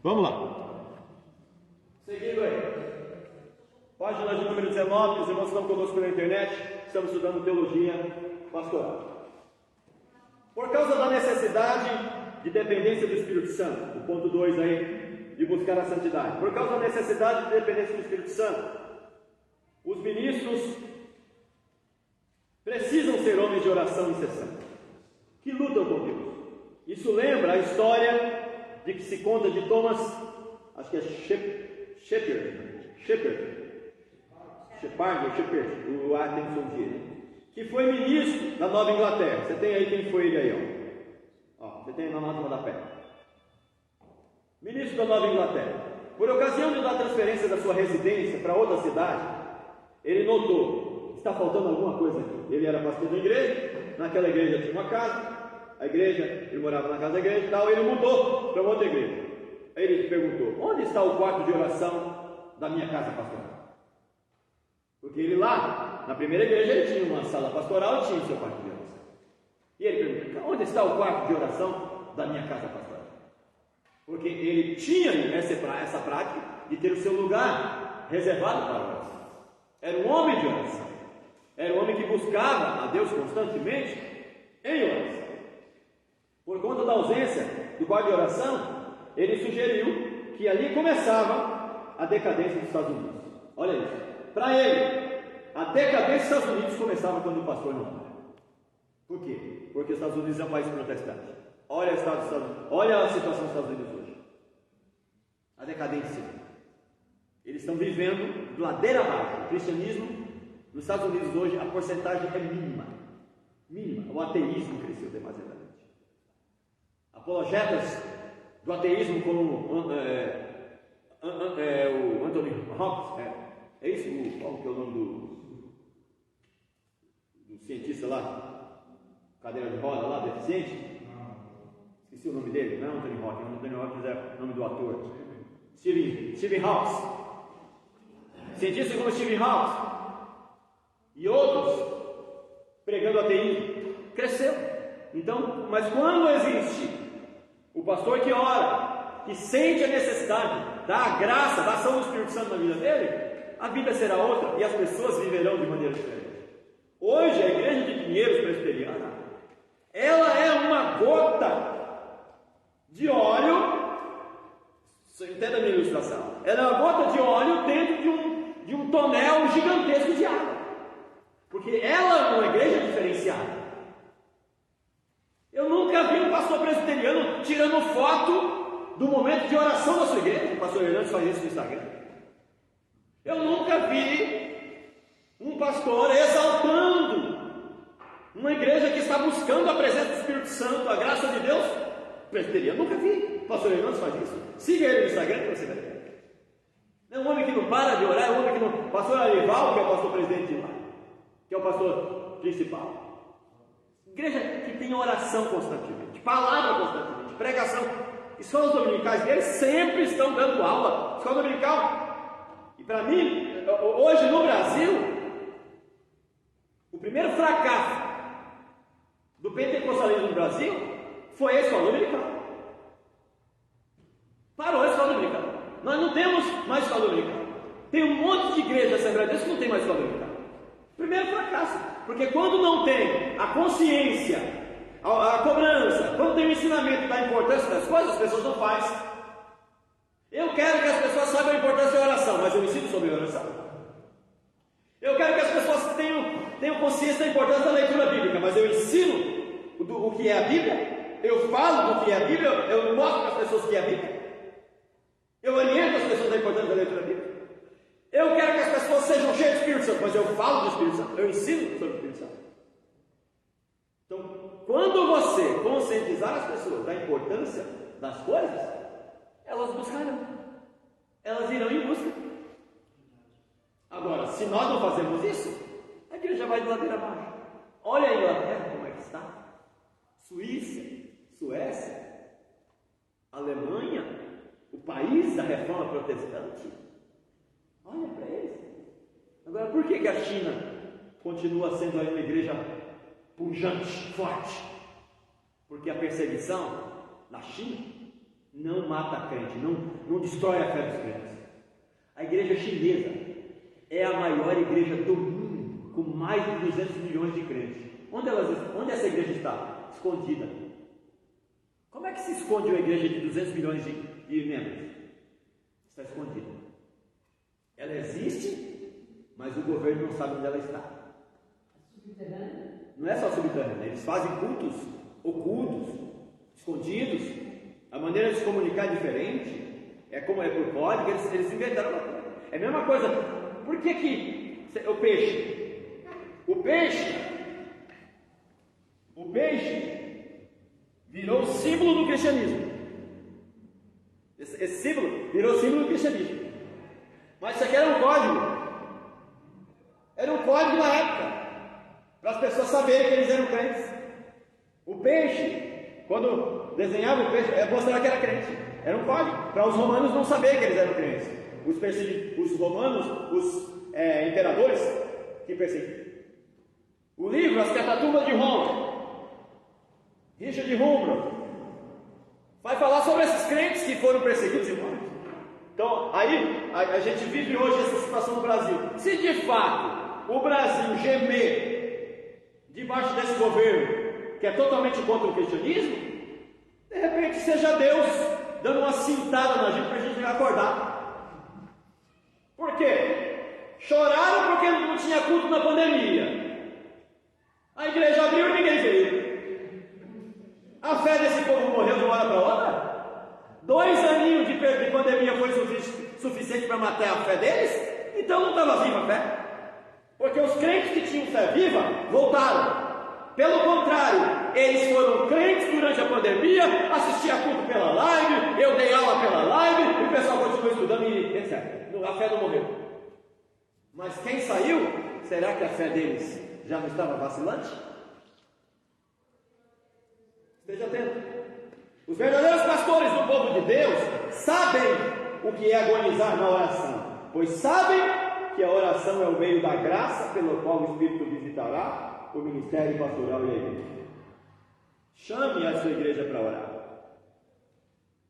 Vamos lá. Seguindo aí. Página de número 19, os irmãos estão conosco na internet, estamos estudando teologia pastoral. Por causa da necessidade de dependência do Espírito Santo, o ponto 2 aí, de buscar a santidade. Por causa da necessidade de dependência do Espírito Santo, os ministros precisam ser homens de oração incessante, que lutam com Deus. Isso lembra a história de que se conta de Thomas, acho que é Shepard, o Atkinson G, que foi ministro da Nova Inglaterra. Você tem aí quem foi ele aí, ó. Você tem aí na nota do rodapé. Ministro da Nova Inglaterra. Por ocasião da transferência da sua residência para outra cidade, ele notou: está faltando alguma coisa aqui. Ele era pastor da igreja, naquela igreja tinha uma casa, a igreja, ele morava na casa da igreja e tal, ele mudou para outra igreja. Aí ele perguntou: onde está o quarto de oração da minha casa pastoral? Porque ele lá, na primeira igreja, ele tinha uma sala pastoral e tinha o seu quarto de oração. E ele perguntou: onde está o quarto de oração da minha casa pastoral? Porque ele tinha essa prática de ter o seu lugar reservado para a oração. Era um homem de oração. Era um homem que buscava a Deus constantemente em oração. Por conta da ausência do quarto de oração, ele sugeriu que ali começava a decadência dos Estados Unidos. Olha isso. Para ele, a decadência dos Estados Unidos começava quando o pastor não era. Por quê? Porque os Estados Unidos é um país protestante. Olha a situação dos Estados Unidos hoje. A decadência. Eles estão vivendo de ladeira abaixo. O cristianismo nos Estados Unidos hoje, a porcentagem é mínima. Mínima. O ateísmo cresceu demasiadamente. Apologetas do ateísmo, como o Anthony Hopkins, é isso? Qual que é o nome do cientista lá? Cadeira de roda lá, deficiente? Esqueci o nome dele, não é Anthony Hopkins. Anthony Hopkins é o nome do ator. Stephen Hawking. Cientistas como Stephen Hawking e outros pregando ateísmo, cresceu. Então, mas quando existe o pastor que ora, que sente a necessidade da graça, da ação do Espírito Santo na vida dele, a vida será outra e as pessoas viverão de maneira diferente. Hoje, a igreja de Pinheiros Presbiteriana, ela é uma gota de óleo, entenda a minha ilustração, ela é uma gota de óleo dentro de um tonel gigantesco de água, porque ela é uma igreja diferenciada. Eu nunca vi um pastor presbiteriano tirando foto do momento de oração da sua igreja. O pastor Hernandes faz isso no Instagram. Eu nunca vi um pastor exaltando uma igreja que está buscando a presença do Espírito Santo, a graça de Deus. Presbiteriano, nunca vi. O pastor Hernandes faz isso. Siga ele no Instagram para você ver. É um homem que não para de orar, é um homem que não. O pastor Arival, que é o pastor presidente lá, que é o pastor principal. Igreja que tem oração constantemente, palavra constantemente, pregação. Escolas dominicais deles sempre estão dando aula. Escola dominical. E para mim, hoje no Brasil, o primeiro fracasso do pentecostalismo no Brasil foi a escola dominical. Parou a escola dominical. Nós não temos mais escola dominical. Tem um monte de igrejas da Assembleia de Deus que não tem mais escola dominical. Primeiro fracasso, porque quando não tem a consciência, a cobrança, quando tem o ensinamento da importância das coisas, as pessoas não fazem. Eu quero que as pessoas saibam a importância da oração, mas eu ensino sobre a oração. Eu quero que as pessoas tenham consciência da importância da leitura bíblica, mas eu ensino o que é a Bíblia, eu falo do que é a Bíblia, eu mostro para as pessoas o que é a Bíblia, eu oriento as pessoas da importância da leitura bíblica. Eu quero que as pessoas sejam cheias do Espírito Santo, mas eu falo do Espírito Santo, eu ensino sobre o Espírito Santo. Então, quando você conscientizar as pessoas da importância das coisas, elas buscarão, elas irão em busca. Agora, se nós não fazemos isso, a igreja vai de ladeira abaixo. Olha a Inglaterra como é que está, Suíça, Suécia, Alemanha, o país da reforma protestante. Olha para eles. Agora, por que a China continua sendo uma igreja pujante, forte? Porque a perseguição na China não mata crente, não destrói a fé dos crentes. A igreja chinesa é a maior igreja do mundo, com mais de 200 milhões de crentes. Onde essa igreja está? Escondida. Como é que se esconde uma igreja de 200 milhões de membros? Está escondida. Ela existe, mas o governo não sabe onde ela está. Não é só subterrânea, eles fazem cultos ocultos, escondidos. A maneira de se comunicar é diferente. É como é por código, eles inventaram uma coisa. É a mesma coisa. Por que o peixe? O peixe virou símbolo do cristianismo. Esse símbolo virou símbolo do cristianismo. Mas isso aqui era um código. Era um código na época, para as pessoas saberem que eles eram crentes. O peixe, quando desenhava o peixe, mostrava que era crente. Era um código, para os romanos não saberem que eles eram crentes. Os romanos, os imperadores que perseguiam. O livro As Catatumbas de Roma, Richard Humboldt, vai falar sobre esses crentes que foram perseguidos e mortos. Então, aí a gente vive hoje essa situação no Brasil. Se de fato o Brasil gemer debaixo desse governo, que é totalmente contra o cristianismo, de repente seja Deus dando uma cintada na gente para a gente acordar. Por quê? Choraram porque não tinha culto na pandemia. A igreja abriu e ninguém veio. A fé desse povo morreu de uma hora para outra? 2 aninhos de pandemia foi suficiente para matar a fé deles? Então não estava viva a fé. Porque os crentes que tinham fé viva voltaram. Pelo contrário, eles foram crentes durante a pandemia, assistiam culto pela live, eu dei aula pela live, e o pessoal continuou estudando e etc. A fé não morreu. Mas quem saiu, será que a fé deles já não estava vacilante? Esteja atento. Os verdadeiros pastores do povo de Deus sabem o que é agonizar na oração, pois sabem que a oração é o meio da graça pelo qual o Espírito visitará o ministério pastoral e a igreja. Chame a sua igreja para orar.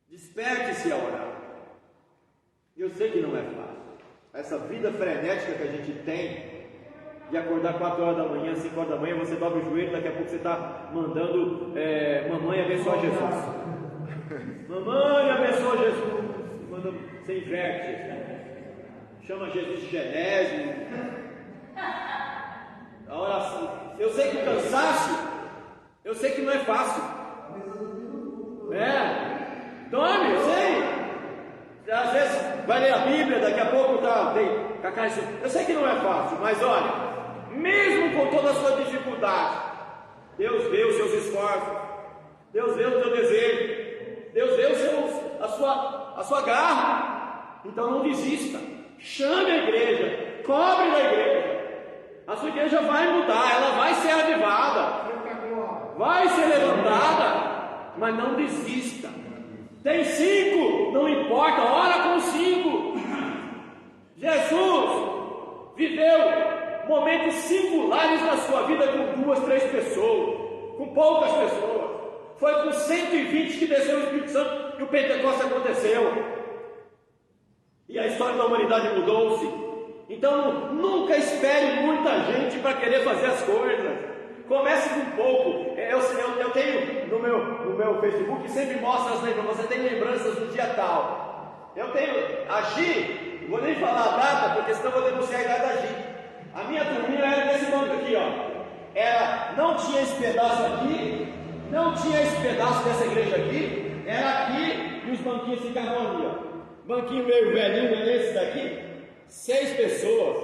Desperte-se a orar. Eu sei que não é fácil. Essa vida frenética que a gente tem, de acordar 4 horas da manhã, 5 horas da manhã, você dobra o joelho, daqui a pouco você está mandando mamãe abençoar Jesus. Mamãe abençoa Jesus. Você inverte. Chama Jesus de Genésio. A oração. Eu sei que o cansaço, eu sei que não é fácil. Dorme, eu sei. Às vezes vai ler a Bíblia, daqui a pouco tem cacau. Eu sei que não é fácil, mas olha, mesmo com toda a sua dificuldade, Deus vê os seus esforços, Deus vê o teu desejo, Deus vê a sua garra. Então não desista. Chame a igreja, cobre da igreja. A sua igreja vai mudar, ela vai ser avivada, vai ser levantada, mas não desista. Tem 5, não importa, ora com 5. Jesus viveu momentos singulares na sua vida com 2, 3 pessoas, com poucas pessoas. Foi com 120 que desceu o Espírito Santo e o Pentecostes aconteceu. E a história da humanidade mudou-se. Então nunca espere muita gente para querer fazer as coisas. Comece com pouco. Eu tenho no meu Facebook, sempre mostra as lembranças. Você tem lembranças do dia tal. Eu tenho a Gi, não vou nem falar a data, porque senão eu vou denunciar a idade da Gi. A minha turminha era desse banco aqui, ó. Não tinha esse pedaço aqui, não tinha esse pedaço dessa igreja aqui, era aqui e os banquinhos ficavam ali, ó. Banquinho meio velhinho é esse daqui. 6 pessoas.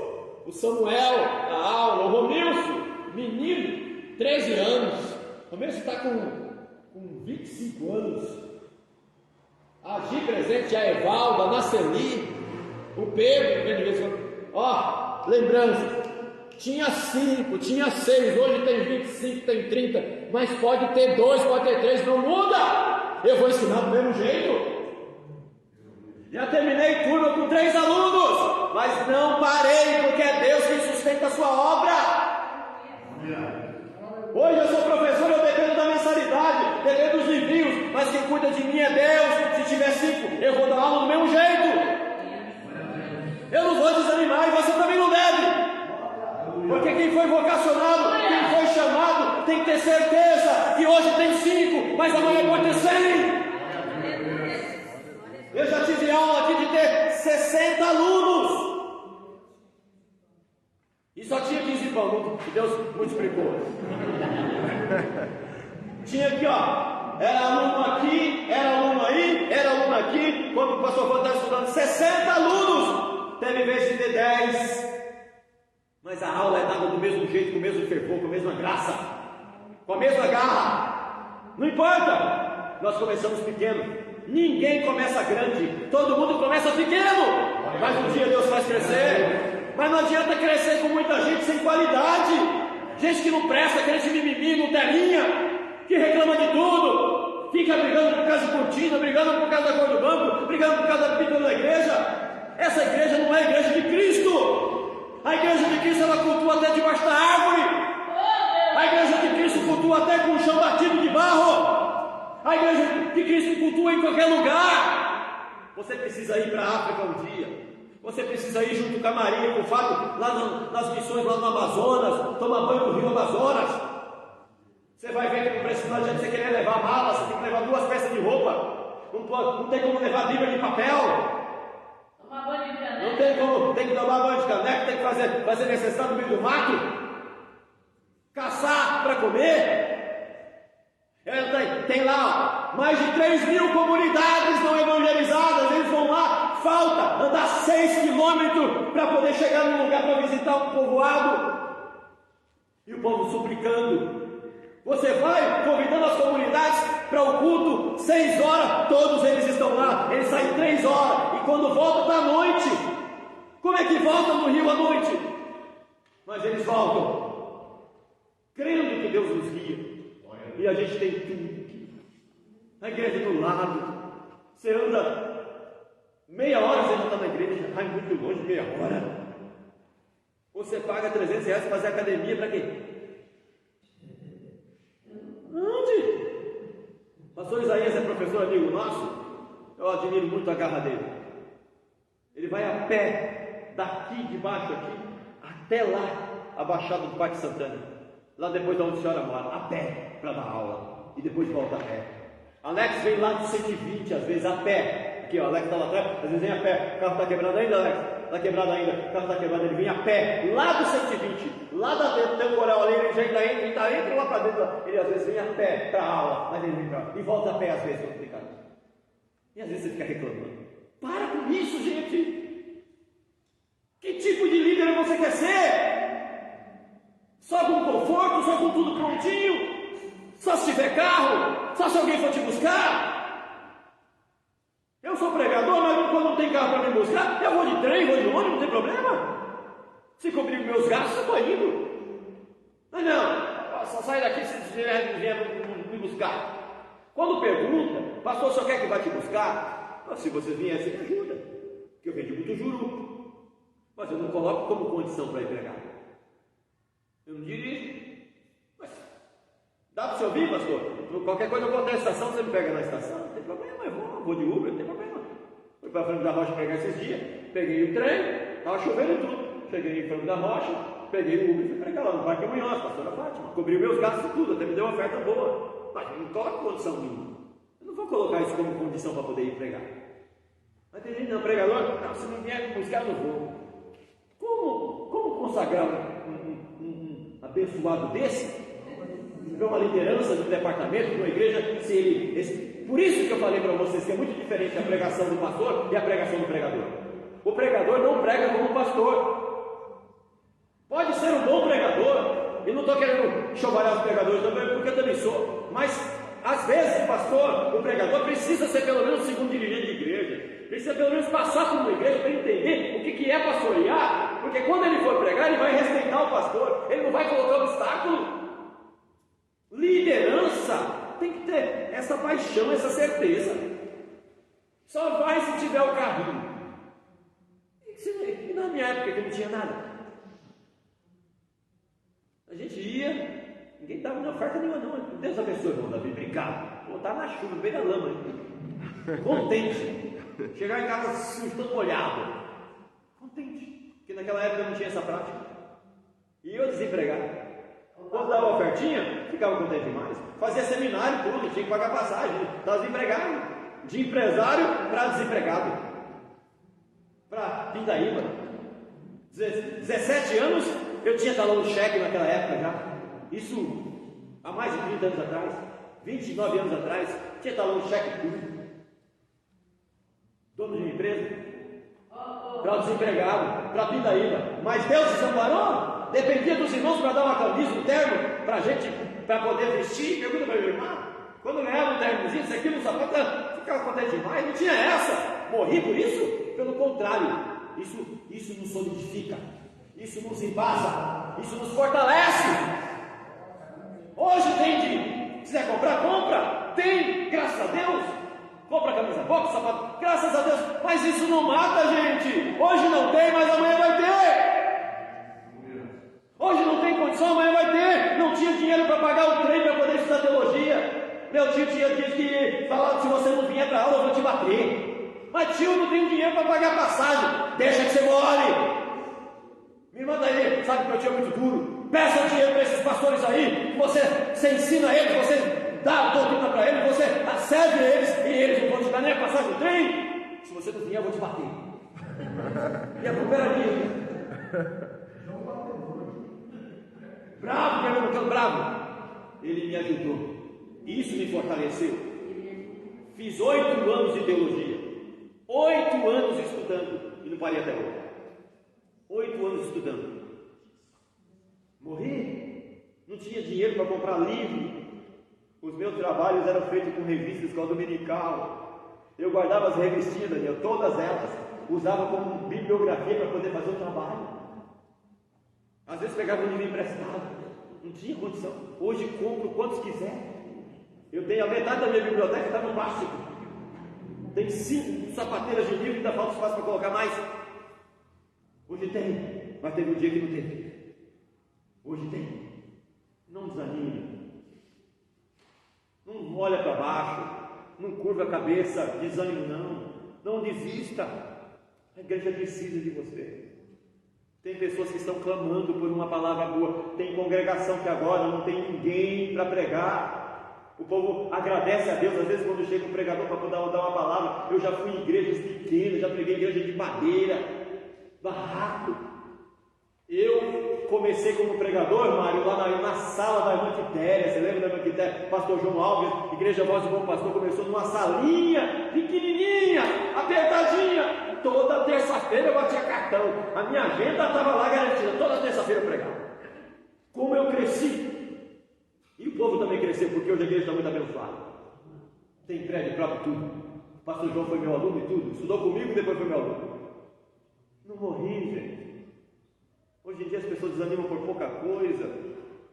O Samuel da aula, o Romilson, menino, 13 anos. O Romilson está com 25 anos. A Gi presente, a Evalda, a Naceli, o Pedro, que vem de vez em quando. Lembrança. Tinha 5, tinha 6, hoje tem 25, tem 30, mas pode ter 2, pode ter 3, não muda. Eu vou ensinar do mesmo jeito. Já terminei turma com 3 alunos, mas não parei, porque é Deus quem sustenta a sua obra. Hoje eu sou professor, eu dependo da mensalidade, dependo dos livrinhos, mas quem cuida de mim é Deus. Se tiver 5, eu vou dar aula do mesmo jeito. Eu não vou desanimar e você também não deve. Porque quem foi vocacionado, quem foi chamado, tem que ter certeza que hoje tem 5, mas amanhã pode ter 100. Eu já tive aula aqui de ter 60 alunos. E só tinha 15 pão, que Deus multiplicou. Tinha aqui, ó, era aluno aqui, era aluno aí, era aluno aqui. Quando o pastor Fábio estava estudando, 60 alunos. Teve vez de ter 10. Mas a aula é dada do mesmo jeito, com o mesmo fervor, com a mesma graça, com a mesma garra. Não importa. Nós começamos pequeno. Ninguém começa grande, todo mundo começa pequeno. Mas um dia Deus faz crescer. Mas não adianta crescer com muita gente sem qualidade. Gente que não presta, crente mimimi, Nutelinha, que reclama de tudo, fica brigando por causa de cortina, brigando por causa da cor do banco, brigando por causa da pintura da igreja. Essa igreja não é a igreja de Cristo. A igreja de Cristo, ela cultua até debaixo da árvore. A igreja de Cristo cultua até com o chão batido de barro. A igreja de Cristo cultua em qualquer lugar. Você precisa ir para a África um dia. Você precisa ir junto com a Maria e com o Fábio, lá nas missões, lá no Amazonas, tomar banho no rio Amazonas. Você vai ver que não precisa, não adianta você querer levar mala, você tem que levar 2 peças de roupa. Não tem como levar Bíblia de papel. Tomar banho de caneca. Não tem como, tem que tomar banho de caneca, tem que fazer necessidade no meio do mato. Caçar para comer. Tem lá mais de 3.000 comunidades não evangelizadas. Eles vão lá, falta andar 6 quilômetros para poder chegar num lugar para visitar um povoado. E o povo suplicando. Você vai convidando as comunidades para o culto, 6 horas, todos eles estão lá. Eles saem 3 horas e quando voltam está à noite. Como é que voltam no rio à noite? Mas eles voltam crendo que Deus nos guia. E a gente tem tudo. A igreja do lado. Você anda meia hora, você já está na igreja. Vai muito longe, meia hora. Você paga R$300 para fazer academia para quê? Onde? Pastor Isaías é professor amigo nosso. Eu admiro muito a garra dele. Ele vai a pé, daqui de baixo aqui, até lá, a Baixada do Parque Santana. Lá depois de onde a senhora mora, a pé, para dar aula. E depois volta a pé. Alex vem lá de 120, às vezes a pé. Aqui, ó, Alex está lá atrás, às vezes vem a pé. O carro está quebrado ainda, Alex? Está quebrado ainda. O carro está quebrado, ele vem a pé, lá do 120, lá da temporal ali, ele já está entra lá para dentro. Ele às vezes vem a pé para a aula, mas ele vem para e volta a pé às vezes, quando fica. E às vezes você fica reclamando. Para com isso, gente! Que tipo de líder você quer ser? Só com conforto, só com tudo prontinho? Só se tiver carro? Só se alguém for te buscar? Eu sou pregador, mas quando não tem carro para me buscar, eu vou de trem, vou de ônibus, não tem problema. Se cobrir meus gastos, eu estou indo. Mas não, só sai daqui se vier me buscar. Quando pergunta, pastor, só quer que vá te buscar? Se você vier, você me ajuda. Porque eu vendi muito juro. Mas eu não coloco como condição para ir pregar. Eu não dirijo. Mas dá para você ouvir, pastor? Qualquer coisa eu vou até a estação, você me pega na estação, não tem problema, eu vou de Uber, não tem problema. Fui para frente da Rocha pregar esses dias, peguei o trem, estava chovendo e tudo. Cheguei em frente da Rocha, peguei o Uber e fui pregar lá no Parque Munhoz, pastora Fátima. Cobri meus gastos e tudo, até me deu uma oferta boa. Mas eu não coloco condição nenhuma. Eu não vou colocar isso como condição para poder ir pregar. Mas tem gente, não, pregador, não, se não vier me buscar, eu não vou. Como consagrar um abençoado desse? Uma liderança de um departamento, de uma igreja, se ele. Por isso que eu falei para vocês que é muito diferente a pregação do pastor e a pregação do pregador. O pregador não prega como pastor. Pode ser um bom pregador, e não estou querendo chovalhar os pregadores também, porque eu também sou, mas às vezes o pastor, o pregador, precisa ser pelo menos o segundo dirigente de igreja, precisa pelo menos passar por uma igreja para entender o que é pastorear, porque quando ele for pregar, ele vai respeitar o pastor, ele não vai colocar obstáculo. Liderança tem que ter essa paixão, essa certeza. Só vai se tiver o carrinho. E na minha época que não tinha nada, a gente ia, ninguém dava oferta nenhuma não. Deus abençoe, irmão Davi, obrigado. Vou estar na chuva, no meio da lama. Contente. Chegar em casa sujo, todo molhado. Contente. Porque naquela época eu não tinha essa prática. E eu desempregado. Quando dava ofertinha, ficava contente demais. Fazia seminário, tudo, tinha que pagar passagem. Estava desempregado. De empresário para desempregado. Para Pindaíba. 17 anos eu tinha talão de cheque naquela época já. Isso há mais de 30 anos atrás. 29 anos atrás, tinha talão de cheque tudo. Dono de uma empresa. Para o desempregado, para Pindaíba. Mas Deus desamparou. Dependia dos irmãos para dar uma camisa, um terno para a gente, para poder vestir. Pergunta para meu irmão. Quando ganhava um ternozinho, isso aqui no sapato, ficava contente demais. Não tinha essa. Morri por isso? Pelo contrário. Isso nos solidifica. Isso nos embasa. Isso nos fortalece. Hoje tem de, quiser comprar, compra. Tem, graças a Deus. Compra camisa, box, sapato, graças a Deus. Mas isso não mata, gente. Hoje não tem, mas amanhã vai ter. Hoje não tem condição, amanhã vai ter. Não tinha dinheiro para pagar o trem para poder estudar teologia. Meu tio disse que falava: se você não vier para aula, eu vou te bater. Mas tio, não tem dinheiro para pagar passagem. Deixa que você more. Me manda aí, sabe que meu tio é muito duro. Peça dinheiro para esses pastores aí. Que você ensina eles, você dá a doutrina para eles, você serve eles e eles não vão te dar nem a passagem do trem. Se você não vier, eu vou te bater. E a culpa era minha. Bravo, que eu ficando bravo. Ele me ajudou. Isso me fortaleceu. Fiz 8 anos de teologia. 8 anos estudando. E não parei até hoje. 8 anos estudando. Morri. Não tinha dinheiro para comprar livro. Os meus trabalhos eram feitos com revistas escola dominical. Eu guardava as revistinhas, Daniel, todas elas. Usava como bibliografia para poder fazer o trabalho. Às vezes pegava um livro emprestado. Não tinha condição. Hoje compro quantos quiser. Eu tenho a metade da minha biblioteca, está no plástico. Tem 5 sapateiras de livro e ainda falta espaço para colocar mais. Hoje tem, mas teve um dia que não teve. Hoje tem. Não desanime. Não olha para baixo. Não curva a cabeça. Desânimo não. Não desista. A igreja precisa de você. Tem pessoas que estão clamando por uma palavra boa. Tem congregação que agora não tem ninguém para pregar. O povo agradece a Deus. Às vezes quando chega um pregador para poder dar uma palavra. Eu já fui em igrejas pequenas, já preguei em igreja de madeira, barraco. Eu comecei como pregador, Mário, lá na sala da irmã Quitéria. Você lembra da irmã Quitéria? Pastor João Alves, Igreja Voz do Bom Pastor, começou numa salinha pequenininha, apertadinha. Toda terça-feira eu batia cartão. A minha agenda estava lá garantida. Toda terça-feira eu pregava. Como eu cresci. E o povo também cresceu, porque hoje a igreja está muito abençoada. Tem prédio próprio, tudo. O pastor João foi meu aluno e tudo. Estudou comigo e depois foi meu aluno. Não morri, gente. Hoje em dia as pessoas desanimam por pouca coisa.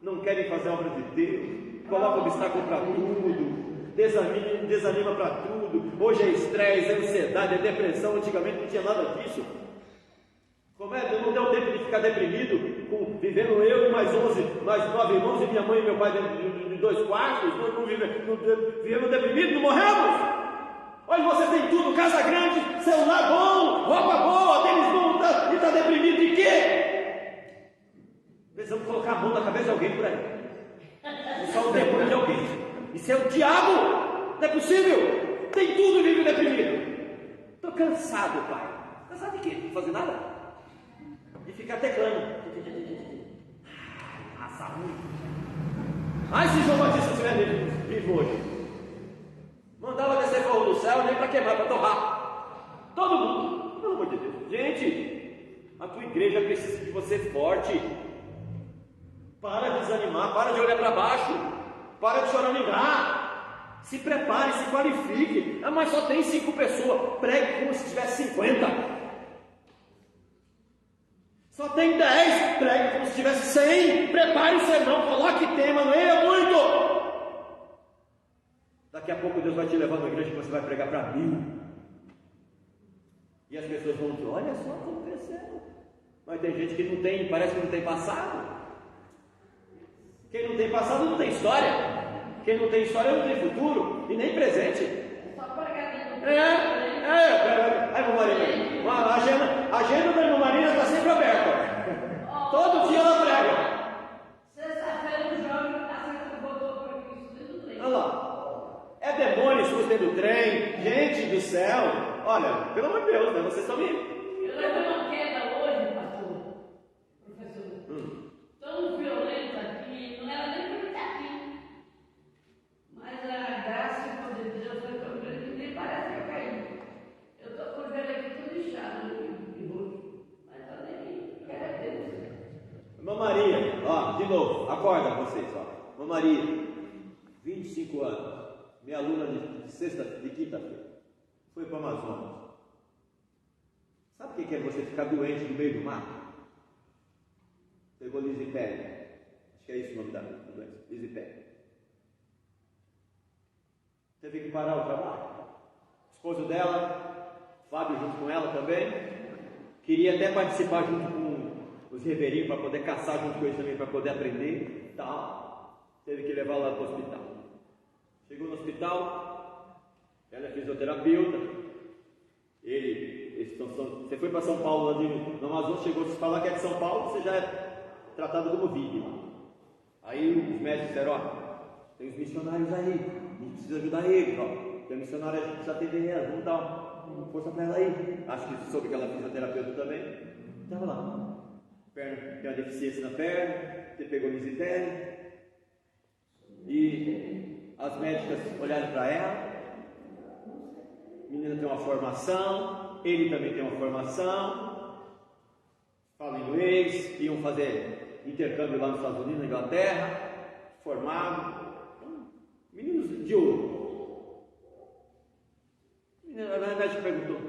Não querem fazer a obra de Deus. Colocam obstáculo para tudo. Desanima para tudo. Hoje é estresse, é ansiedade, é depressão. Antigamente não tinha nada disso. Como é? Não deu tempo de ficar deprimido, vivendo eu e mais 9 irmãos e minha mãe e meu pai dentro de 2 quartos. Não vivemos deprimidos, não morremos. Olha, você tem tudo, casa grande, celular bom, roupa boa, tênis bom, e está deprimido de quê? Precisamos colocar a mão na cabeça de alguém por aí. Isso é o demônio de alguém. Isso é o diabo. Não é possível. Tem tudo e vive deprimido. Estou cansado, pai. Cansado de quê? De fazer nada? De ficar teclando. Raça ruim. Ai, se João Batista estiver vivo hoje. Mandava descer fogo do céu nem para queimar, para torrar. Todo mundo. Pelo amor de Deus. Gente, a tua igreja precisa de você forte. Para de desanimar, para de olhar para baixo, para de choramingar, se prepare, se qualifique. Ah, mas só tem 5 pessoas, pregue como se tivesse 50. Só tem 10, pregue como se tivesse 100. Prepare o sermão, coloque tema, leia muito. Daqui a pouco Deus vai te levar na igreja que você vai pregar para 1000. E as pessoas vão dizer: olha só, aconteceu. Mas tem gente que não tem, parece que não tem passado. Quem não tem passado não tem história. Quem não tem história não tem futuro e nem presente. Só pregar dentro do Aí, irmã Marina, a agenda da irmã Marina está sempre aberta. Todo dia ela prega. Sexta-feira o Jorge está botou por aqui, tudo bem. Olha lá. É demônio sustendo o trem, gente do céu. Olha, pelo amor de Deus, né? Vocês estão me. Eu levei uma queda hoje, pastor, professor. Tão violenta que não era nem para estar aqui. Mas a graça e o poder de Deus foi tão grande que nem parece que eu caí. Eu estou com o joelho aqui tudo inchado e roxo. Mas eu nem quero Deus. Irmã Maria, ó, de novo, acorda vocês, ó. Irmã Maria, 25 anos, minha aluna de quinta-feira, foi para o Amazonas. Sabe o que é você ficar doente no meio do mato? Pegou lisipédia. Acho que é isso o nome da doença, lisipédia. Teve que parar o trabalho. O esposo dela, Fábio junto com ela também, queria até participar junto com os ribeirinhos para poder caçar junto com eles também, para poder aprender e tal. Teve que levar lá para o hospital. Chegou no hospital, ela é fisioterapeuta. Você foi para São Paulo, lá no Amazonas, chegou a se falar que é de São Paulo, você já é tratado como vítima. Aí os médicos disseram, ó, tem os missionários aí, a gente precisa ajudar eles, ó. Tem missionária, a gente precisa atender ela, vamos dar uma força para ela aí. Acho que soube que ela é fisioterapeuta também. Estava lá. Perna, tem uma deficiência na perna, você pegou lisipédia. E as médicas olharam para ela. A menina tem uma formação, ele também tem uma formação, fala inglês, iam fazer intercâmbio lá nos Estados Unidos, na Inglaterra, formados, meninos de ouro. A médica perguntou,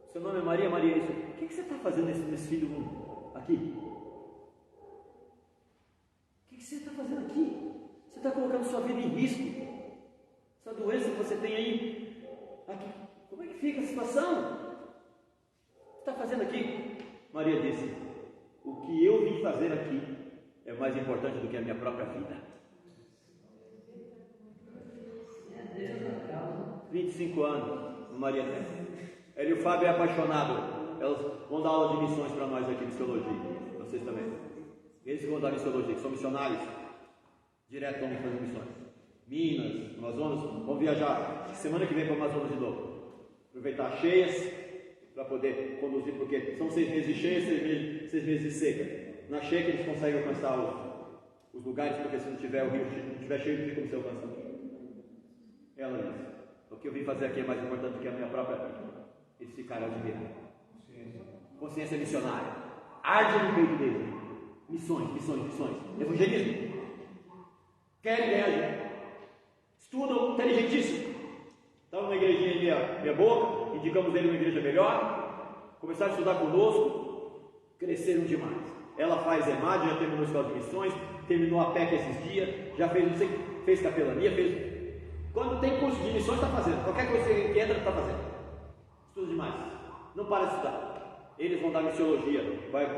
seu nome é Maria? Maria, isso, o que você está fazendo nesse fim do mundo, aqui? O que você está fazendo aqui? Você está colocando sua vida em risco, essa doença que você tem aí, aqui, como é que fica a situação? O que está fazendo aqui? Maria disse, o que eu vim fazer aqui é mais importante do que a minha própria vida. 25 anos, Maria tem. Ela e o Fábio é apaixonado. Elas vão dar aula de missões para nós aqui, missologia. Vocês também. Eles vão dar missologia, que são missionários. Direto vão fazer missões. Minas, Amazonas, vão viajar semana que vem para o Amazonas de novo. Aproveitar as cheias para poder conduzir, porque são 6 meses de cheia, 6 meses de seca. Na cheia que eles conseguem alcançar os lugares, porque se não tiver o rio, não tiver cheio, não tem como se alcançar. Ela disse, o que eu vim fazer aqui é mais importante do que a minha própria vida. Eles ficaram admirados. Consciência missionária. Arde no peito dele. Missões, missões, missões. Evangelismo. Querem ganhar gente. Estudam, inteligentíssimo. Estava numa igrejinha meia boca, indicamos ele uma igreja melhor, começaram a estudar conosco, cresceram demais. Ela faz EMAD, já terminou a escola de missões, terminou a PEC esses dias, já fez, não sei, fez capelania, fez. Quando tem curso de missões, está fazendo. Qualquer coisa que entra, está fazendo. Estuda demais. Não para de estudar. Eles vão dar missiologia.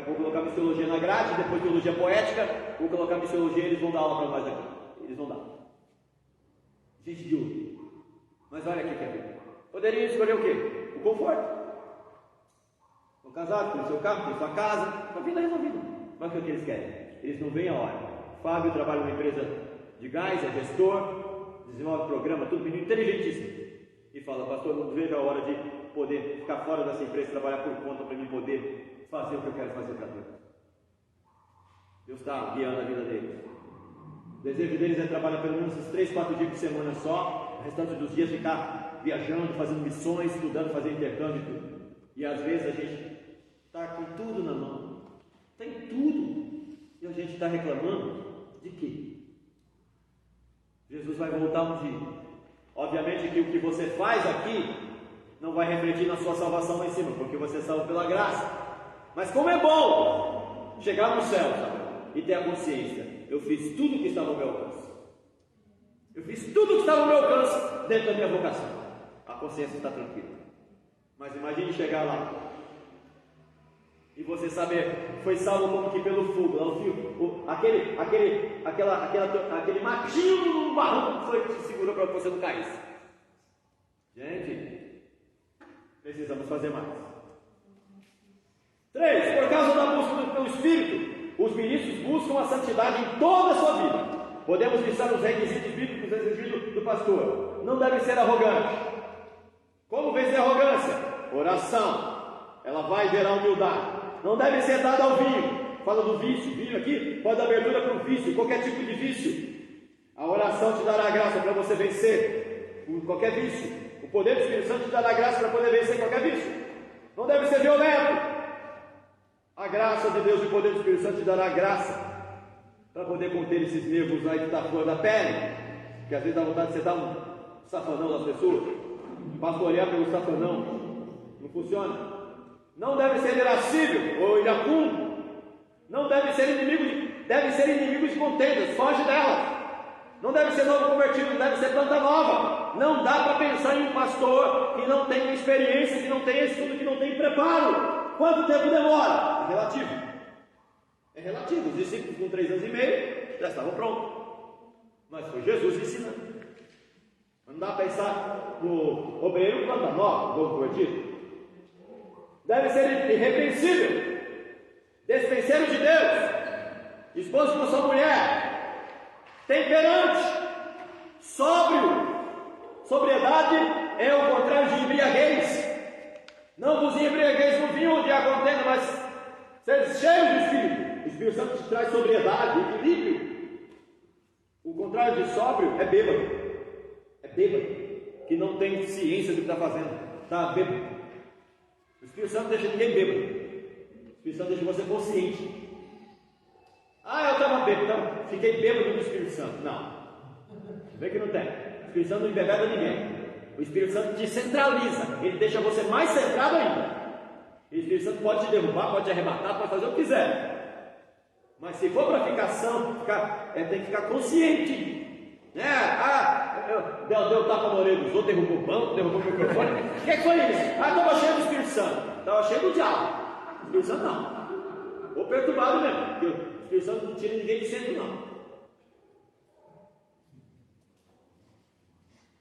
Vou colocar missiologia na grade, depois teologia poética, vou colocar missiologia, eles vão dar aula para nós aqui. Eles vão dar. Gente de ouro. Mas olha aqui que é vida. Poderia escolher o quê? O conforto. Estão casados, tem o seu carro, tem sua casa, a vida resolvida. Mas o que eles querem? Eles não veem a hora. O Fábio trabalha numa empresa de gás, é gestor, desenvolve programa, tudo menino inteligentíssimo. E fala, pastor, não vejo a hora de poder ficar fora dessa empresa, trabalhar por conta para mim poder fazer o que eu quero fazer para Deus. Deus está guiando a vida deles. O desejo deles é trabalhar pelo menos uns 3, 4 dias por semana só, o restante dos dias ficar viajando, fazendo missões, estudando, fazendo intercâmbio e tudo. E às vezes a gente está com tudo na mão, tem tudo, e a gente está reclamando de quê? Jesus vai voltar um dia. Obviamente que o que você faz aqui não vai refletir na sua salvação lá em cima, porque você é salvo pela graça. Mas como é bom chegar no céu, sabe? E ter a consciência, eu fiz tudo o que estava ao meu alcance. Eu fiz tudo o que estava ao meu alcance dentro da minha vocação. A consciência está tranquila. Mas imagine chegar lá e você saber, foi salvo como que pelo fogo, aquele matinho no barranco que foi que te segurou para que você não caísse. Gente, Precisamos fazer mais. 3. Por causa da busca pelo Espírito, os ministros buscam a santidade em toda a sua vida. Podemos listar os requisitos bíblicos exigidos do pastor. Não deve ser arrogante. Como vencer a arrogância? Oração. Ela vai gerar humildade. Não deve ser dada ao vinho. Fala do vício. Vinho aqui pode dar abertura para o vício, qualquer tipo de vício. A oração te dará graça para você vencer qualquer vício. O poder do Espírito Santo te dará graça para poder vencer qualquer vício. Não deve ser violento. A graça de Deus e o poder do Espírito Santo te dará graça para poder conter esses nervos aí que está fora da pele, que às vezes dá vontade de você dar um safanão nas pessoas, pastorear pelo safanão, não funciona. Não deve ser irascível ou iracundo, não deve ser inimigo de contendas, foge delas. Não deve ser novo convertido, não deve ser planta nova. Não dá para pensar em um pastor que não tem experiência, que não tem estudo, que não tem preparo. Quanto tempo demora? É relativo. É relativo. Os discípulos com 3 anos e meio já estavam prontos. Mas foi Jesus ensinando. Não dá para pensar no obreiro planta nova, novo convertido. Deve ser irrepreensível, despenseiro de Deus, esposo com sua mulher, temperante, sóbrio. Sobriedade é o contrário de embriaguez. Não vos embriagueis no vinho onde há contenda, mas seres cheios do Espírito. O Espírito Santo te traz sobriedade, equilíbrio. O contrário de sóbrio é bêbado. É bêbado, que não tem ciência do que está fazendo. Está bêbado. O Espírito Santo deixa ninguém bêbado. O Espírito Santo deixa você consciente. Eu estava bêbado, então fiquei bêbado do Espírito Santo. Não. Vê que não tem. O Espírito Santo não embebeda ninguém. O Espírito Santo te centraliza. Ele deixa você mais centrado ainda. E o Espírito Santo pode te derrubar, pode te arrebatar, pode fazer o que quiser. Mas se for para ficar são, tem que ficar consciente. Deu tapa na orelha dos outros, derrubou o banco, derrubou o microfone. O que foi isso? Estava cheio do Espírito Santo. Estava cheio do diabo. O Espírito Santo não. Ou perturbado mesmo. Porque o Espírito Santo não tira ninguém de centro, não.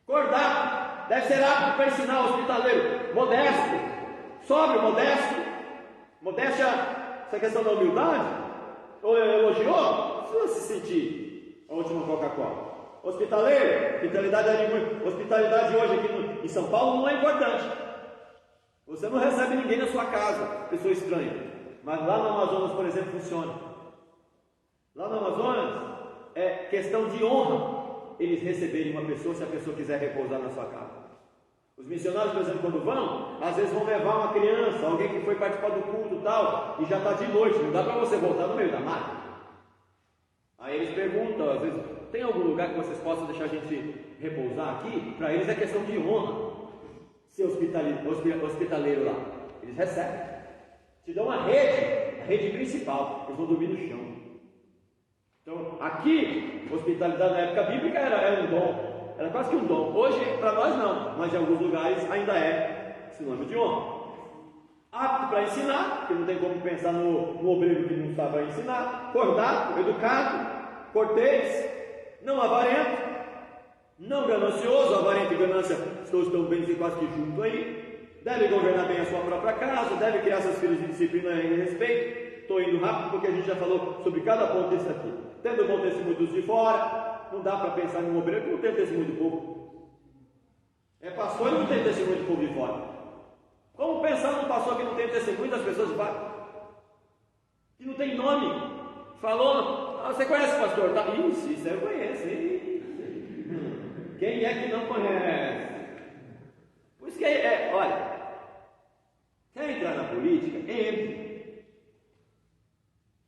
Cordato. Deve ser apto para ensinar o hospitaleiro. Modesto. Sóbrio, modesto. Modéstia, essa questão da humildade. Ou elogiou? Se você se sentir a última Coca-Cola. Hospitaleiro, hospitalidade hoje aqui em São Paulo não é importante. Você não recebe ninguém na sua casa, pessoa estranha. Mas lá no Amazonas, por exemplo, funciona. Lá no Amazonas é questão de honra eles receberem uma pessoa se a pessoa quiser repousar na sua casa. Os missionários, por exemplo, quando vão, às vezes vão levar uma criança, alguém que foi participar do culto e tal, e já está de noite, não dá para você voltar no meio da mata. Aí eles perguntam, às vezes, tem algum lugar que vocês possam deixar a gente repousar aqui? Para eles é questão de honra ser hospitaleiro lá. Eles recebem. Te dão uma rede, a rede principal, eles vão dormir no chão. Então, aqui, hospitalidade na época bíblica era um dom. Era quase que um dom. Hoje, para nós não, mas em alguns lugares ainda é sinônimo de honra. Apto para ensinar, porque não tem como pensar no obreiro que não sabe para ensinar. Cordato, educado, cortês, não avarento, não ganancioso. Avarento e ganância estão bem quase que junto aí. Deve governar bem a sua própria casa, deve criar seus filhos de disciplina e respeito. Estou indo rápido porque a gente já falou sobre cada ponto desse aqui. Tendo bom testemunho dos de fora. Não dá para pensar em um obreiro que não tem testemunho do povo. É pastor e não tem testemunho do povo de fora. Como pensar num pastor que não tem testemunho das pessoas de fora? Que não tem nome. Falou, você conhece o pastor? Tá? Isso eu conheço. Quem é que não conhece? Por isso que olha, quer entrar na política? Entre.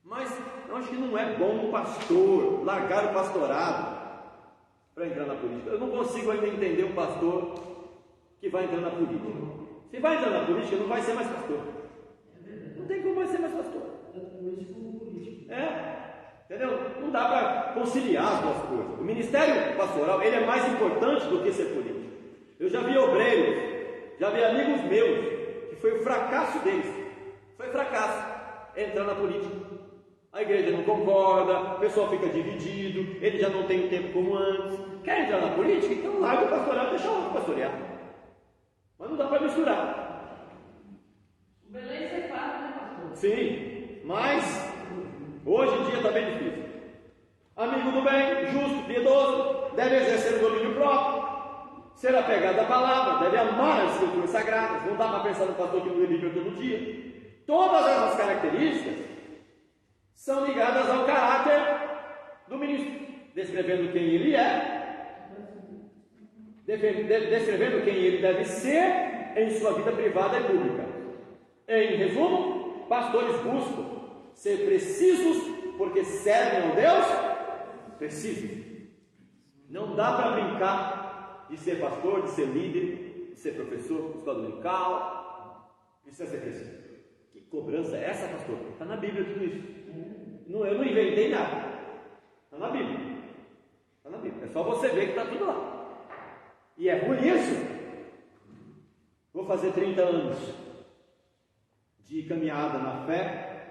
Mas eu acho que não é bom um pastor largar o pastorado para entrar na política. Eu não consigo ainda entender um pastor que vai entrar na política. Se vai entrar na política, não vai ser mais pastor. Não tem como vai ser mais pastor. Entendeu? Não dá para conciliar as duas coisas. O ministério pastoral, ele é mais importante do que ser político. Eu já vi obreiros, já vi amigos meus, que foi o fracasso deles. Foi fracasso entrar na política. A igreja não concorda, o pessoal fica dividido, ele já não tem o tempo como antes. Quer entrar na política? Então larga o pastoral e deixa o outro pastorear. Mas não dá para misturar. Sim, mas hoje em dia está bem difícil. Amigo do bem, justo, piedoso, deve exercer o domínio próprio, ser apegado à palavra, deve amar as escrituras sagradas. Não dá para pensar no pastor que não lê Bíblia todo dia. Todas essas características são ligadas ao caráter do ministro, descrevendo quem ele é, descrevendo quem ele deve ser em sua vida privada e pública. Em resumo, pastores buscam ser precisos porque servem ao Deus preciso. Não dá para brincar de ser pastor, de ser líder, de ser professor de escola dominical, de ser preciso. Que cobrança é essa, pastor? Está na Bíblia tudo isso. Eu não inventei nada. Está na Bíblia. Está na Bíblia. É só você ver que está tudo lá. E é por isso. Vou fazer 30 anos de caminhada na fé,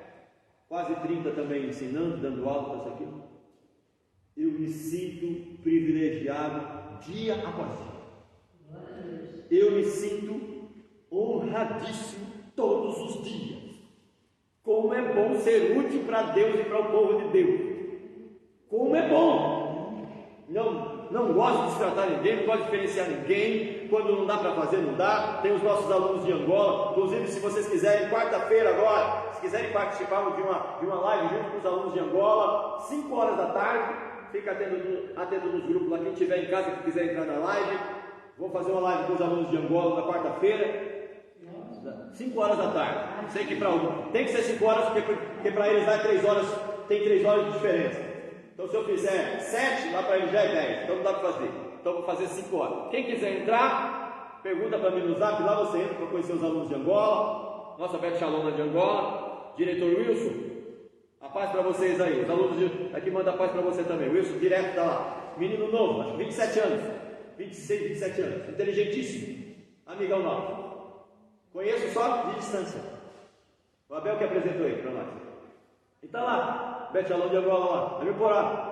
quase 30 também ensinando, dando aula, isso aqui. Eu me sinto privilegiado dia após dia. Eu me sinto honradíssimo todos os dias. Como é bom ser útil para Deus e para o povo de Deus. Como é bom. Não gosto de destratar ninguém, não gosto de diferenciar ninguém. Quando não dá para fazer, não dá. Tem os nossos alunos de Angola. Inclusive, se vocês quiserem, quarta-feira agora, se quiserem participar de uma live junto com os alunos de Angola, 5 horas da tarde, fica atento nos grupos lá. Quem estiver em casa, que quiser entrar na live, vou fazer uma live com os alunos de Angola na quarta-feira, 5 horas da tarde. Sei que para um tem que ser 5 horas, porque para eles dá 3 horas, tem 3 horas de diferença. Então, se eu fizer 7, lá para eles já é 10. Então não dá para fazer. Então vou fazer 5 horas. Quem quiser entrar, pergunta para mim no zap, lá você entra para conhecer os alunos de Angola, nossa Beth Shalom de Angola, diretor Wilson, a paz para vocês aí, os alunos aqui mandam a paz para você também. Wilson direto está lá, menino novo, acho que 27 anos, 26, 27 anos, inteligentíssimo, amigão nosso, conheço só de distância, o Abel que apresentou ele para nós, e está lá, Beth Shalom de Angola lá, Mil Porá,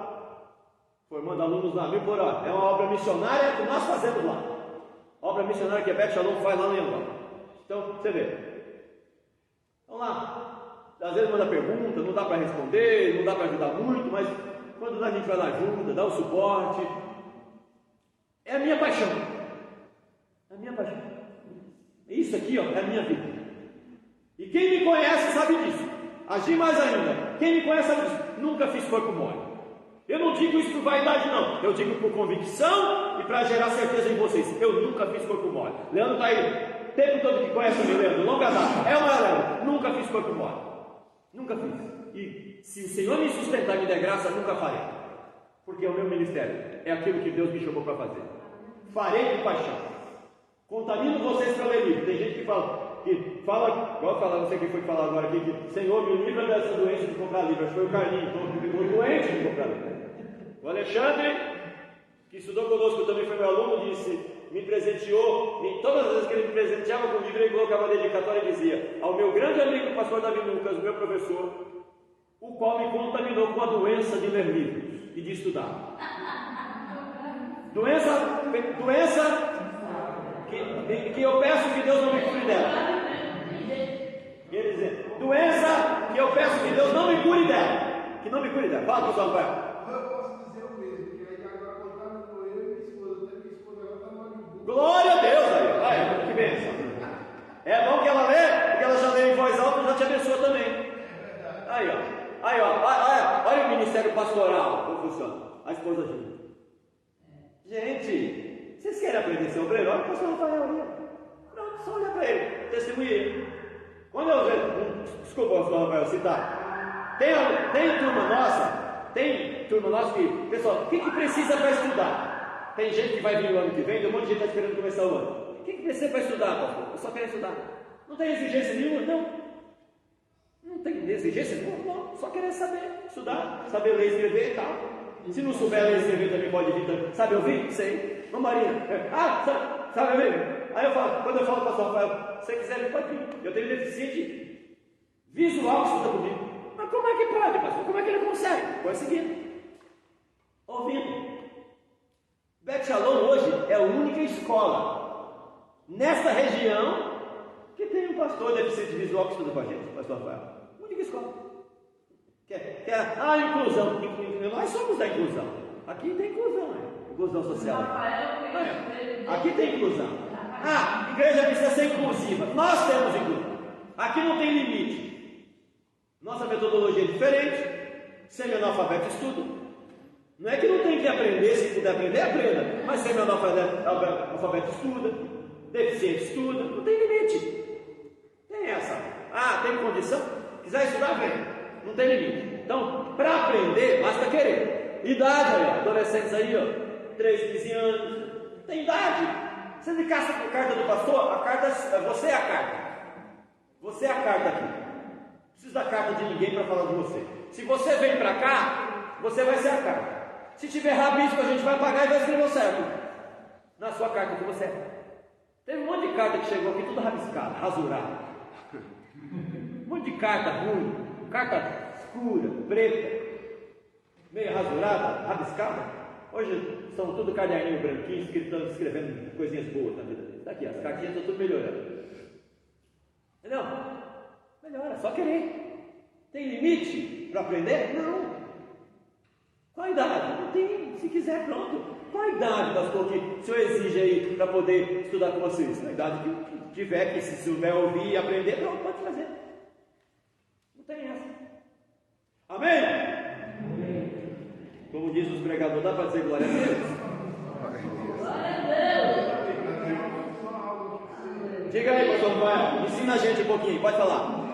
formando alunos lá, Mil Porá, é uma obra missionária que nós fazemos lá, obra missionária que a Beth Shalom faz lá no Angola. Então, você vê, vamos lá, às vezes manda pergunta, não dá para responder, não dá para ajudar muito, mas quando a gente vai lá ajuda, dá o suporte, é a minha paixão, é a minha paixão, isso aqui ó, é a minha vida, e quem me conhece sabe disso, agir mais ainda, quem me conhece sabe disso, nunca fiz corpo mole. Eu não digo isso por vaidade não, eu digo por convicção e para gerar certeza em vocês, eu nunca fiz corpo mole. Leandro está aí, tempo todo que conhece o Leandro, longa data, é ou não é, Leandro? Nunca fiz corpo mole, nunca fiz, e se o Senhor me sustentar e me der graça, nunca farei, porque é o meu ministério, é aquilo que Deus me chamou para fazer, farei com paixão, contamino vocês para ler livro. Tem gente que fala, igual falar, não sei quem foi falar agora aqui, que Senhor me livra dessa doença de comprar livro, acho que foi o Carlinhos, então ficou doente de comprar livro. O Alexandre, que estudou conosco, também foi meu aluno, disse, me presenteou, todas as vezes que ele me presenteava com livro, ele colocava a dedicatória e dizia, ao meu grande amigo, o pastor Davi Lucas, o meu professor, o qual me contaminou com a doença de ler livros e de estudar. Doença que eu peço que Deus não me cure dela. Quer dizer, doença que eu peço que Deus não me cure dela. Que não me cure dela. Fala, pastor Rafael. Eu posso dizer o mesmo, porque aí agora contaminou eu e minha esposa. Até minha esposa agora está no olho. Glória a Deus aí. Ai, que bênção. É bom que ela lê, porque ela já lê em voz alta e já te abençoa também. Aí, ó. Olha o ministério pastoral, como funciona. A esposa junto. Gente, vocês querem aprender a ser obreiro? Olha o pastor Rafael ali. Pronto, só olha para ele, testemunha ele. Quando eu vejo, desculpa, pastor Rafael, citar. Tem turma nossa que, pessoal, o que precisa para estudar? Tem gente que vai vir no ano que vem, tem um monte de gente que está esperando começar o ano. O que precisa para estudar, pastor? Eu só quero estudar. Não tem exigência nenhuma? Não. Não tem exigência nenhuma? Não. Só querer saber estudar, saber ler e escrever e tal. Se não souber ler e escrever também pode vir também. Sabe ouvir? Sei. Não, Maria. Sabe ouvir? Aí eu falo, quando eu falo para o pastor Rafael, se você quiser, ele pode vir. Eu tenho deficiente visual que estuda comigo. Mas como é que pode, pastor? Como é que ele consegue? Vai seguindo. Ouvindo. Beth Shalom hoje é a única escola nessa região que tem um pastor deficiente visual que estuda com a gente, pastor Rafael. Não diga escola. Inclusão. Nós somos da inclusão. Aqui tem inclusão, inclusão social. Aqui tem inclusão. Igreja precisa ser inclusiva. Nós temos inclusão. Aqui não tem limite. Nossa metodologia é diferente. Semi-analfabeto estuda. Não é que não tem que aprender, se puder aprender, aprenda. Mas semi-analfabeto estuda, deficiente estuda, não tem limite. Tem essa. Tem condição? Quiser estudar, vem. Não tem limite. Então, para aprender, basta querer. Idade aí, adolescentes aí, 13, 15 anos. Tem idade. Você me caça com a carta do pastor? A carta, você é a carta. Você é a carta aqui. Não precisa da carta de ninguém para falar de você. Se você vem para cá, você vai ser a carta. Se tiver rabisco, a gente vai pagar e vai escrever o certo na sua carta que você é. Teve um monte de carta que chegou aqui, tudo rabiscada, rasurada. Um monte de carta ruim, carta escura, preta, meio rasurada, rabiscada. Hoje são tudo caderninho branquinho, escrevendo coisinhas boas na vida deles. Tá aqui, as cartinhas estão tudo melhorando. Entendeu? Melhora, só querer. Tem limite para aprender? Não. Qual a idade? Não tem. Se quiser, pronto. Qual a idade, pastor, que o senhor exige aí para poder estudar com vocês? A idade que tiver, que se souber ouvir e aprender, pronto, pode fazer. Não tem essa. Amém? Amém. Como diz os pregadores, dá para dizer glória a Deus? Glória a Deus. Diga aí, pastor Rafael, ensina a gente um pouquinho, pode falar.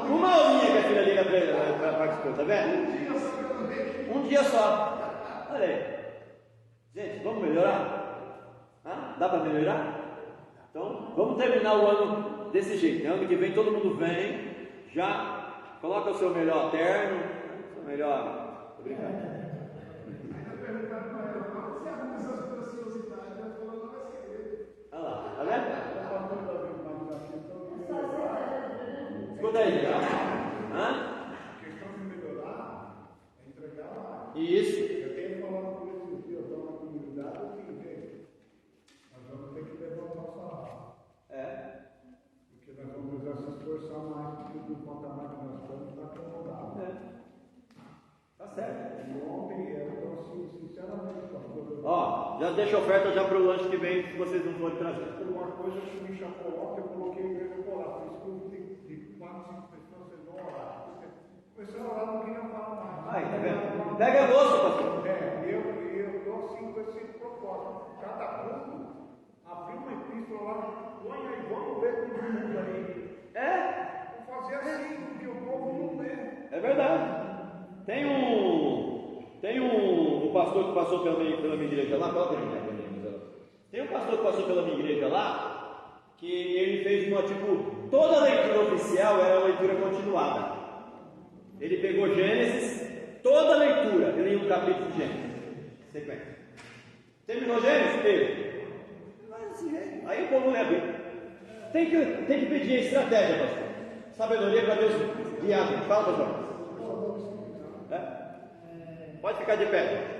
Uma aulinha que a filha dele participou, tá vendo? Um dia só. Olha aí. Gente, vamos melhorar? Dá para melhorar? Então, vamos terminar o ano desse jeito. Ano que vem todo mundo vem, já coloca o seu melhor terno, o seu melhor. Tô brincando. Olha lá, tá vendo? Escuta aí, gente. A questão de melhorar é entregar lá. Isso. Eu tenho falado com esses dias, eu estou na comunidade, nós vamos ter que levar o nosso arrasto. Porque nós vamos precisar se esforçar mais, porque o patamar que nós estamos está acomodado. Tá certo. E ontem, eu estou assim, sinceramente, pastor. Já deixa a oferta já para o lanche que vem, se vocês não forem trazer. Por uma coisa que me chamou, eu coloquei o meu colar, por isso que eu de 4, 5 pessoas vocês vão orar. Comecei a orar, não queria falar mais. Aí, tá vendo? Pega gosto, pastor. Eu estou assim com esse propósito. Cada grupo abriu uma epístola lá, põe aí, vamos ler todo mundo aí. Vou fazer assim, porque o povo não lê. É verdade. Tem um pastor que passou pela minha igreja lá, tem um pastor que passou pela minha igreja lá, que ele fez toda a leitura oficial era uma leitura continuada. Ele pegou Gênesis, toda a leitura, ele ia um capítulo de Gênesis, sequência. Terminou Gênesis? Teve. Aí o povo lê a Bíblia. Tem que pedir estratégia, pastor. Sabedoria para Deus guiar. Fala, pastor. Pode ficar de pé.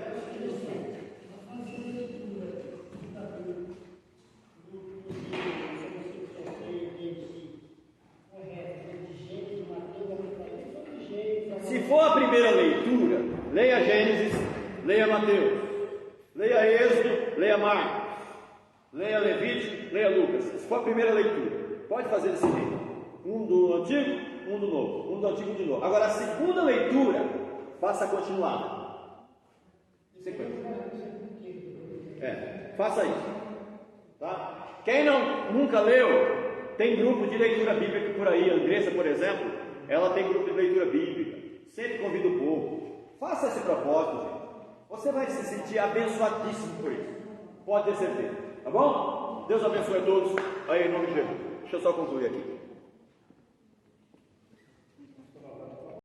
Se for a primeira leitura, leia Gênesis, leia Mateus, leia Êxodo, leia Marcos, leia Levítico, leia Lucas. Se for a primeira leitura, pode fazer desse jeito. Um do Antigo, um do Novo. Um do Antigo e um do Novo. Agora, a segunda leitura, faça continuada. Faça isso. Tá? Quem nunca leu, tem grupo de leitura bíblica por aí. A Andressa, por exemplo, ela tem grupo de leitura bíblica. Sempre convida o povo. Faça esse propósito, gente. Você vai se sentir abençoadíssimo por isso. Pode ter certeza. Tá bom? Deus abençoe a todos. Aí, em nome de Jesus. Deixa eu só concluir aqui.